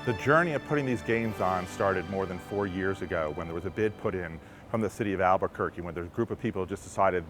The journey of putting these games on started more than 4 years ago when there was a bid put in from the City of Albuquerque, when a group of people just decided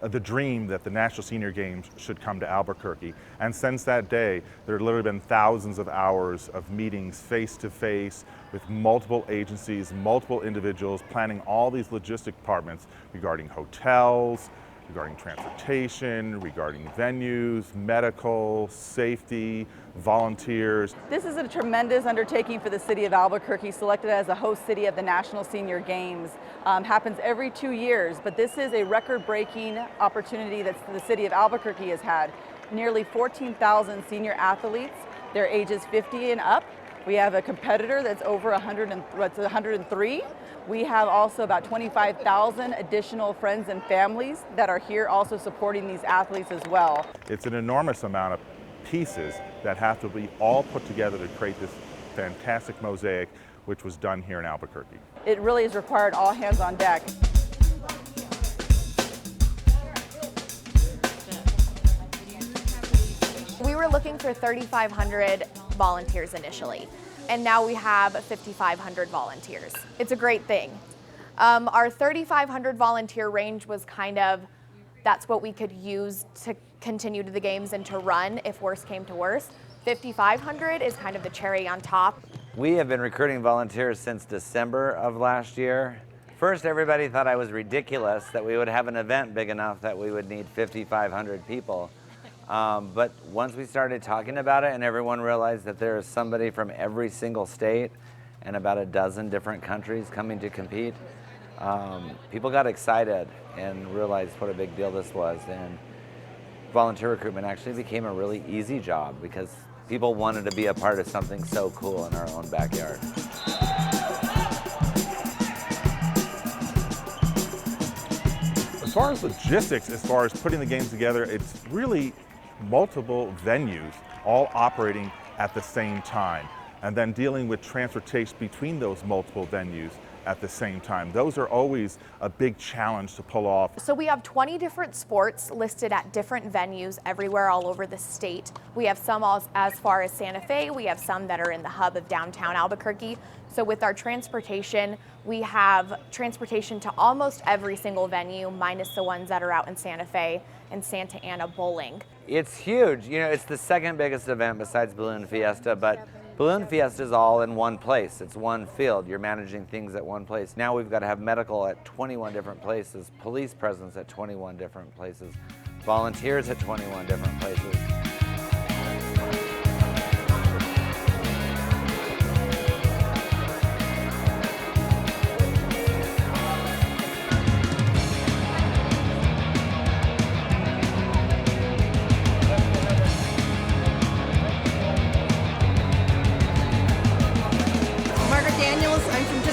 the dream that the National Senior Games should come to Albuquerque. And since that day, there have literally been thousands of hours of meetings face-to-face with multiple agencies, multiple individuals, planning all these logistic departments regarding hotels, regarding transportation, regarding venues, medical, safety, volunteers. This is a tremendous undertaking for the City of Albuquerque, selected as the host city of the National Senior Games. Happens every 2 years, but this is a record-breaking opportunity that the City of Albuquerque has had. Nearly 14,000 senior athletes, they're ages 50 and up. We have a competitor that's over 103. We have also about 25,000 additional friends and families that are here also supporting these athletes as well. It's an enormous amount of pieces that have to be all put together to create this fantastic mosaic, which was done here in Albuquerque. It really has required all hands on deck. We were looking for 3,500 volunteers initially, and now we have 5,500 volunteers. It's a great thing. Our 3,500 volunteer range was kind of, that's what we could use to continue to the games and to run if worse came to worse. 5,500 is kind of the cherry on top. We have been recruiting volunteers since December of last year. First, everybody thought I was ridiculous that we would have an event big enough that we would need 5,500 people. But once we started talking about it and everyone realized that there is somebody from every single state and about a dozen different countries coming to compete, people got excited and realized what a big deal this was. And volunteer recruitment actually became a really easy job because people wanted to be a part of something so cool in our own backyard. As far as logistics, as far as putting the games together, it's really multiple venues all operating at the same time, and then dealing with transportation between those multiple venues at the same time. Those are always a big challenge to pull off. So we have 20 different sports listed at different venues everywhere all over the state. We have some as far as Santa Fe. We have some that are in the hub of downtown Albuquerque. So with our transportation, we have transportation to almost every single venue, minus the ones that are out in Santa Fe and Santa Ana Bowling. It's huge. You know, it's the second biggest event besides Balloon Fiesta, but Balloon Fiesta is all in one place. It's one field. You're managing things at one place. Now we've got to have medical at 21 different places, police presence at 21 different places, volunteers at 21 different places.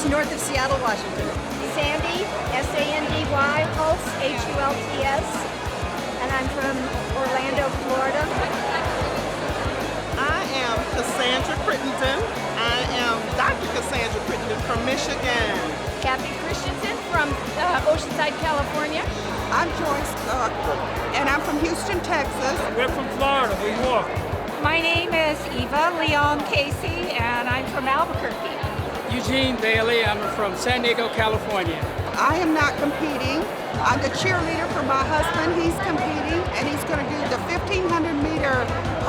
North of Seattle, Washington. Sandy, S-A-N-D-Y, Hulse, H-U-L-T-S, and I'm from Orlando, Florida. I am Cassandra Crittenden. I am Dr. Cassandra Crittenden from Michigan. Kathy Christensen from Oceanside, California. I'm Joyce Cochran, and I'm from Houston, Texas. We're from Florida, New York. My name is Eva Leon Casey, and I'm from Albuquerque. Eugene Bailey, I'm from San Diego, California. I am not competing. I'm the cheerleader for my husband. He's competing, and he's going to do the 1,500-meter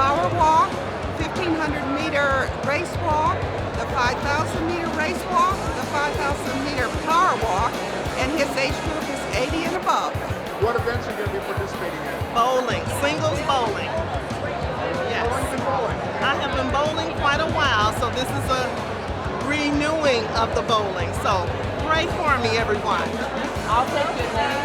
power walk, 1,500-meter race walk, the 5,000-meter race walk, the 5,000-meter power walk, and his age group is 80 and above. What events are you going to be participating in? Bowling, singles bowling. Yes. How long have you been bowling? I have been bowling quite a while, so this is a renewing of the bowling. So pray for me, everyone. I'll take your name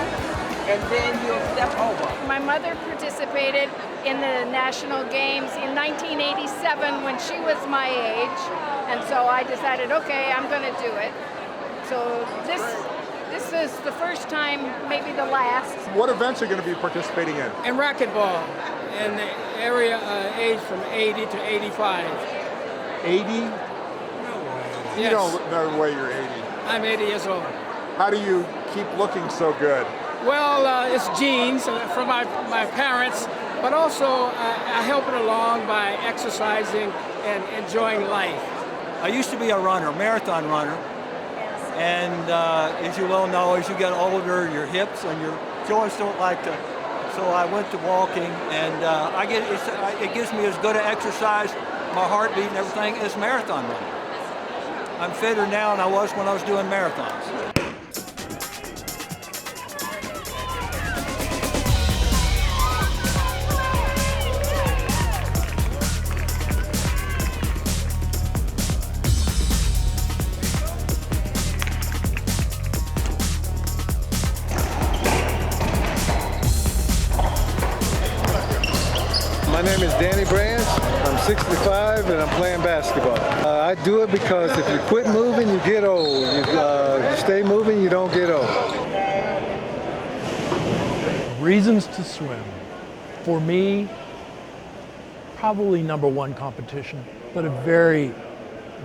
and then you'll step over. My mother participated in the national games in 1987 when she was my age. And so I decided, okay, I'm going to do it. So this is the first time, maybe the last. What events are you going to be participating in? And racquetball in the area age from 80 to 85. 80? Yes. You don't know way you're 80. I'm 80 years old. How do you keep looking so good? Well, it's genes from my parents, but also I help it along by exercising and enjoying life. I used to be a runner, marathon runner, and as you well know, as you get older, your hips and your joints don't like to. So I went to walking, and it gives me as good an exercise, my heartbeat and everything, as marathon running. I'm fitter now than I was when I was doing marathons. My name is Danny Branch. I'm 65 and I'm playing basketball. I do it because if you quit moving, you get old. You stay moving, you don't get old. Reasons to swim. For me, probably #1 competition, but a very,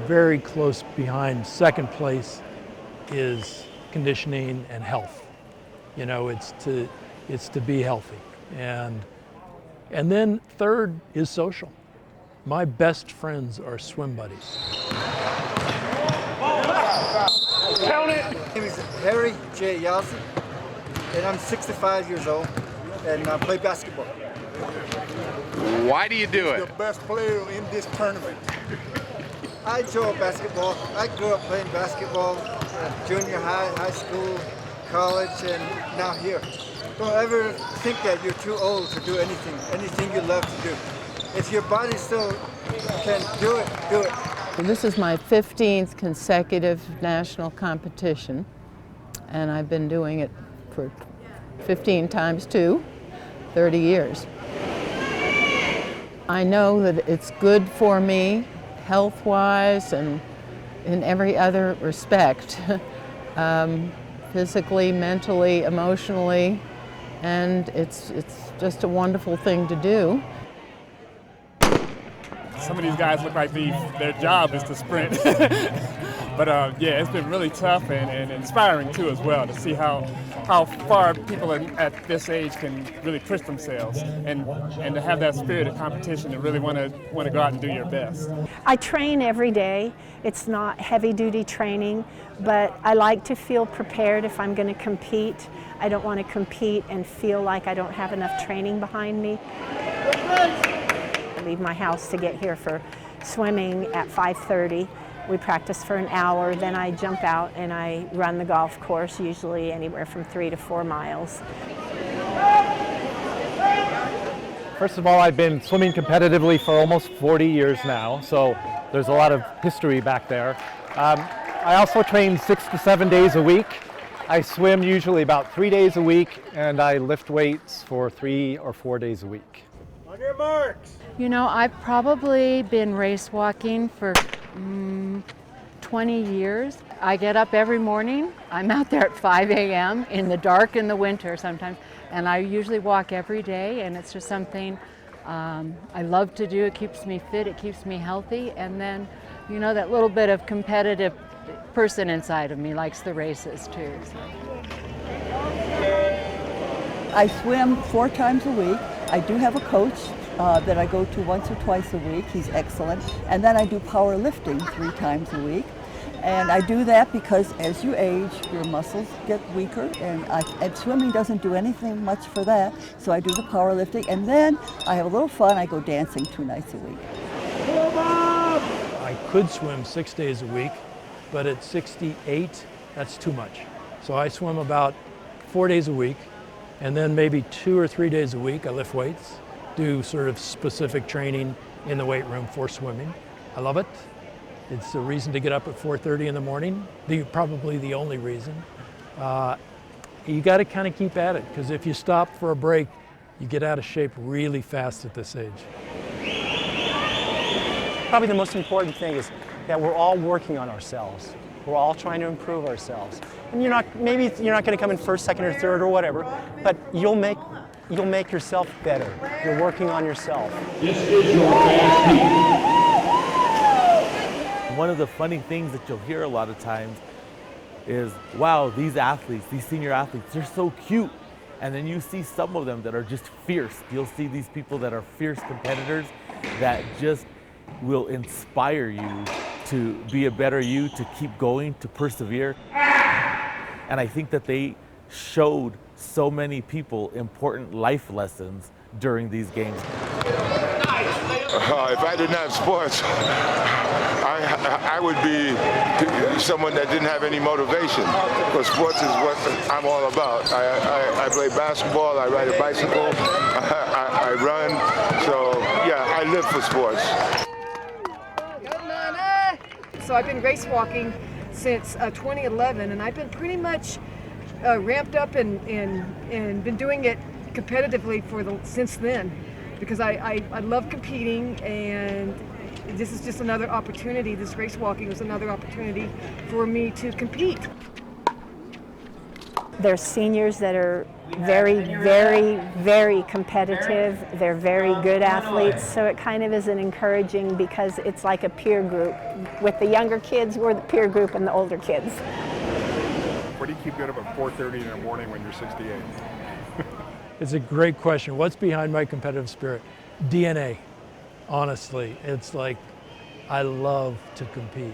very close behind. Second place is conditioning and health. You know, it's to be healthy. And then third is social. My best friends are swim buddies. Count it! My name is Harry J. Yasi, and I'm 65 years old, and I play basketball. Why do you do it? The best player in this tournament. I enjoy basketball. I grew up playing basketball, junior high, high school, college, and now here. Don't ever think that you're too old to do anything you love to do. If your body still can do it, do it. This is my 15th consecutive national competition, and I've been doing it for 15 times 2, 30 years. I know that it's good for me, health-wise and in every other respect, physically, mentally, emotionally. And it's just a wonderful thing to do. Some of these guys look like their job is to sprint. But yeah, it's been really tough and inspiring too as well to see how far people at this age can really push themselves and to have that spirit of competition and really want to go out and do your best. I train every day. It's not heavy duty training, but I like to feel prepared if I'm going to compete. I don't want to compete and feel like I don't have enough training behind me. I leave my house to get here for swimming at 5:30. We practice for an hour, then I jump out and I run the golf course, usually anywhere from 3 to 4 miles. First of all, I've been swimming competitively for almost 40 years now, so there's a lot of history back there. I also train 6 to 7 days a week. I swim usually about 3 days a week, and I lift weights for 3 or 4 days a week. On your marks! You know, I've probably been race walking for 20 years. I get up every morning. I'm out there at 5 a.m. in the dark in the winter sometimes, and I usually walk every day, and it's just something I love to do. It keeps me fit, it keeps me healthy, and then, you know, that little bit of competitive person inside of me likes the races too. So. I swim 4 times a week. I do have a coach that I go to once or twice a week. He's excellent. And then I do powerlifting 3 times a week. And I do that because as you age, your muscles get weaker, and swimming doesn't do anything much for that. So I do the powerlifting, and then I have a little fun. I go dancing 2 nights a week. I could swim 6 days a week, but at 68, that's too much. So I swim about 4 days a week, and then maybe 2 or 3 days a week I lift weights, do sort of specific training in the weight room for swimming. I love it. It's a reason to get up at 4:30 in the morning, probably the only reason. You got to kind of keep at it, because if you stop for a break, You get out of shape really fast at this age. Probably the most important thing is that we're all working on ourselves. We're all trying to improve ourselves. And maybe you're not going to come in first, second, or third, or whatever, but you'll make yourself better. You're working on yourself. This is your fast team. One of the funny things that you'll hear a lot of times is, wow, these athletes, these senior athletes, they're so cute. And then you see some of them that are just fierce. You'll see these people that are fierce competitors that just will inspire you to be a better you, to keep going, to persevere. And I think that they showed so many people important life lessons during these games. If I didn't have sports, I would be someone that didn't have any motivation, because sports is what I'm all about. I play basketball, I ride a bicycle, I run, so yeah, I live for sports. So I've been race walking since 2011, and I've been pretty much ramped up and been doing it competitively since then, because I love competing, and this is just another opportunity. This race walking was another opportunity for me to compete. There's seniors that are very, very, very competitive. They're very good athletes, so it kind of is an encouraging, because it's like a peer group. With the younger kids, we're the peer group, and the older kids. What do you keep getting up at 4:30 in the morning when you're 68? It's a great question. What's behind my competitive spirit? DNA, honestly. It's like, I love to compete.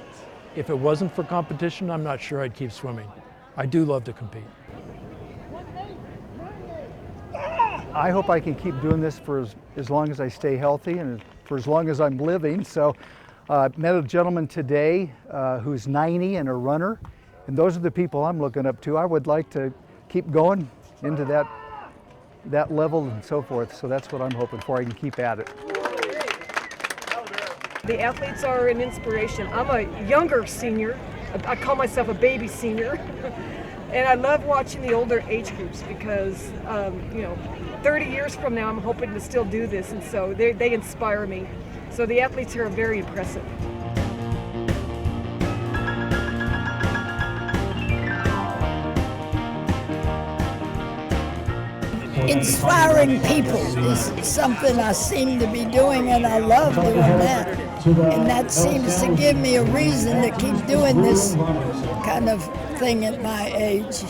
If it wasn't for competition, I'm not sure I'd keep swimming. I do love to compete. I hope I can keep doing this for as long as I stay healthy and for as long as I'm living. So I met a gentleman today who's 90 and a runner, and those are the people I'm looking up to. I would like to keep going into that level and so forth, so that's what I'm hoping for. I can keep at it. The athletes are an inspiration. I'm a younger senior. I call myself a baby senior. And I love watching the older age groups, because 30 years from now, I'm hoping to still do this, and so they inspire me. So the athletes here are very impressive. Inspiring people is something I seem to be doing, and I love doing that. And that seems to give me a reason to keep doing this kind of thing at my age.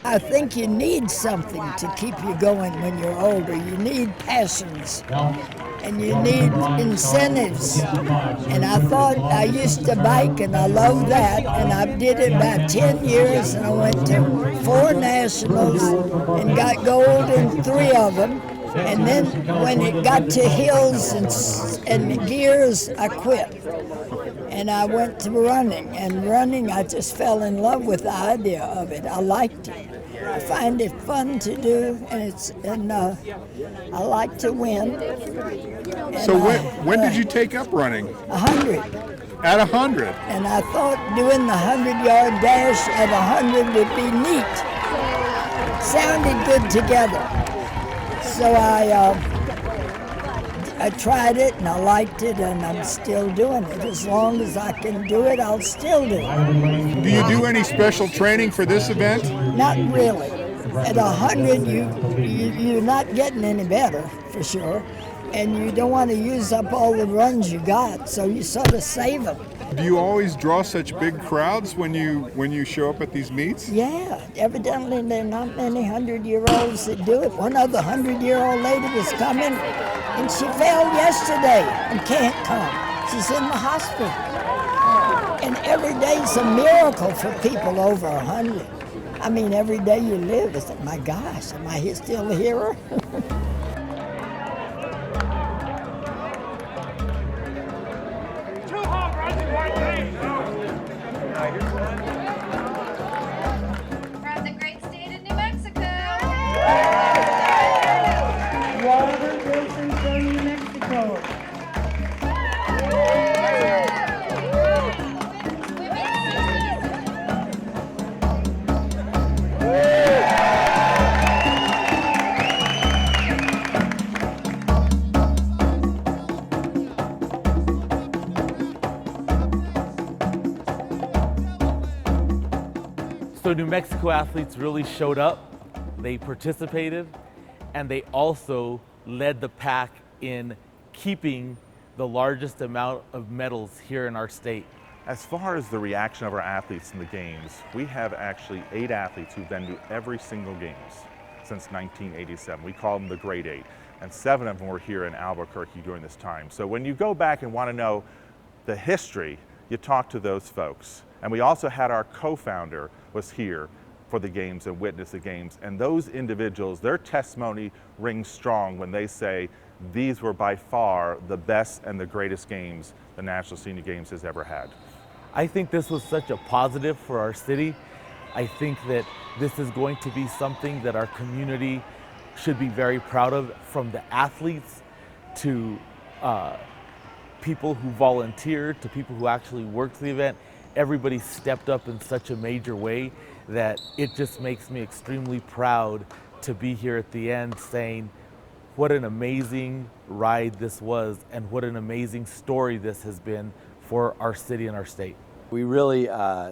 I think you need something to keep you going when you're older. You need passions, and you need incentives. And I thought I used to bike, and I love that, and I did it about 10 years, and I went to 4 nationals and got gold in 3 of them. And then when it got to hills and gears, I quit. And I went to running, and running, I just fell in love with the idea of it. I liked it. I find it fun to do, and I like to win. So when did you take up running? 100. At 100? And I thought doing the 100-yard dash at 100 would be neat. Sounded good together. So I tried it, and I liked it, and I'm still doing it. As long as I can do it, I'll still do it. Do you do any special training for this event? Not really. At 100, you're not getting any better, for sure. And you don't want to use up all the runs you got, so you sort of save them. Do you always draw such big crowds when you show up at these meets? Yeah, evidently there are not many 100-year-olds that do it. One other 100-year-old lady was coming, and she fell yesterday and can't come. She's in the hospital. And every day's a miracle for people over 100. I mean, every day you live, it's like, my gosh, am I still here? From the great state of New Mexico. Water Wilson from New Mexico. So New Mexico athletes really showed up, they participated, and they also led the pack in keeping the largest amount of medals here in our state. As far as the reaction of our athletes in the games, we have actually 8 athletes who've been to every single games since 1987. We call them the Great 8, and 7 of them were here in Albuquerque during this time. So when you go back and want to know the history, you talk to those folks. And we also had our co-founder was here for the games and witnessed the games. And those individuals, their testimony rings strong when they say these were by far the best and the greatest games the National Senior Games has ever had. I think this was such a positive for our city. I think that this is going to be something that our community should be very proud of, from the athletes to people who volunteered to people who actually worked the event. Everybody stepped up in such a major way that it just makes me extremely proud to be here at the end saying what an amazing ride this was and what an amazing story this has been for our city and our state. We really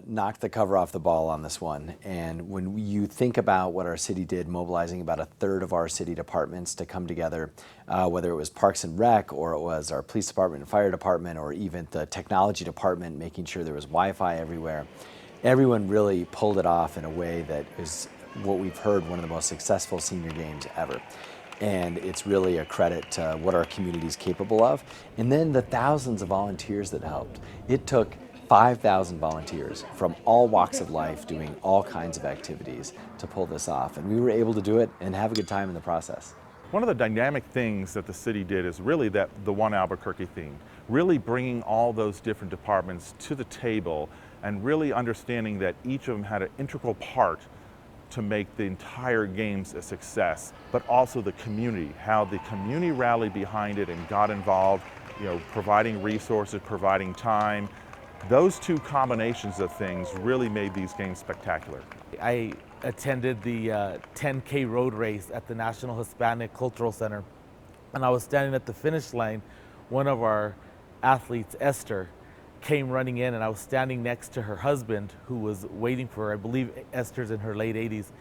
knocked the cover off the ball on this one, and when you think about what our city did, mobilizing about 1/3 of our city departments to come together, whether it was Parks and Rec, or it was our police department and fire department, or even the technology department, making sure there was Wi-Fi everywhere, everyone really pulled it off in a way that is what we've heard one of the most successful senior games ever. And it's really a credit to what our community is capable of. And then the thousands of volunteers that helped. It took 5,000 volunteers from all walks of life doing all kinds of activities to pull this off. And we were able to do it and have a good time in the process. One of the dynamic things that the city did is really the One Albuquerque theme, really bringing all those different departments to the table and really understanding that each of them had an integral part to make the entire games a success, but also the community, how the community rallied behind it and got involved, providing resources, providing time. Those two combinations of things really made these games spectacular. I attended the 10K road race at the National Hispanic Cultural Center, and I was standing at the finish line. One of our athletes, Esther, came running in, and I was standing next to her husband who was waiting for her. I believe Esther's in her late 80s.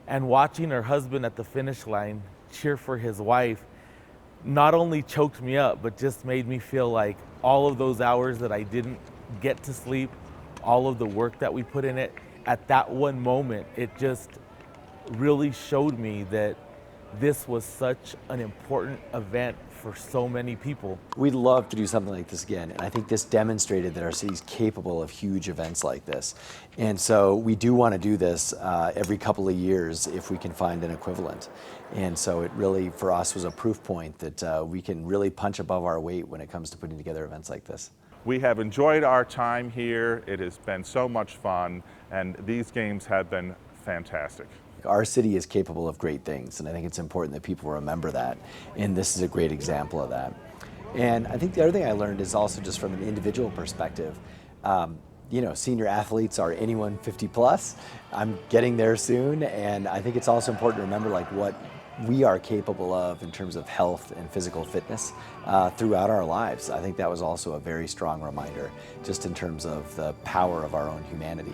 And watching her husband at the finish line cheer for his wife not only choked me up, but just made me feel like all of those hours that I didn't get to sleep, all of the work that we put in it, at that one moment, it just really showed me that this was such an important event for so many people. We'd love to do something like this again, and I think this demonstrated that our city's capable of huge events like this. And so we do want to do this every couple of years if we can find an equivalent. And so it really, for us, was a proof point that we can really punch above our weight when it comes to putting together events like this. We have enjoyed our time here. It has been so much fun, and these games have been fantastic. Our city is capable of great things, and I think it's important that people remember that, and this is a great example of that. And I think the other thing I learned is also just from an individual perspective, senior athletes are anyone 50 plus. I'm getting there soon, and I think it's also important to remember what we are capable of in terms of health and physical fitness throughout our lives. I think that was also a very strong reminder, just in terms of the power of our own humanity.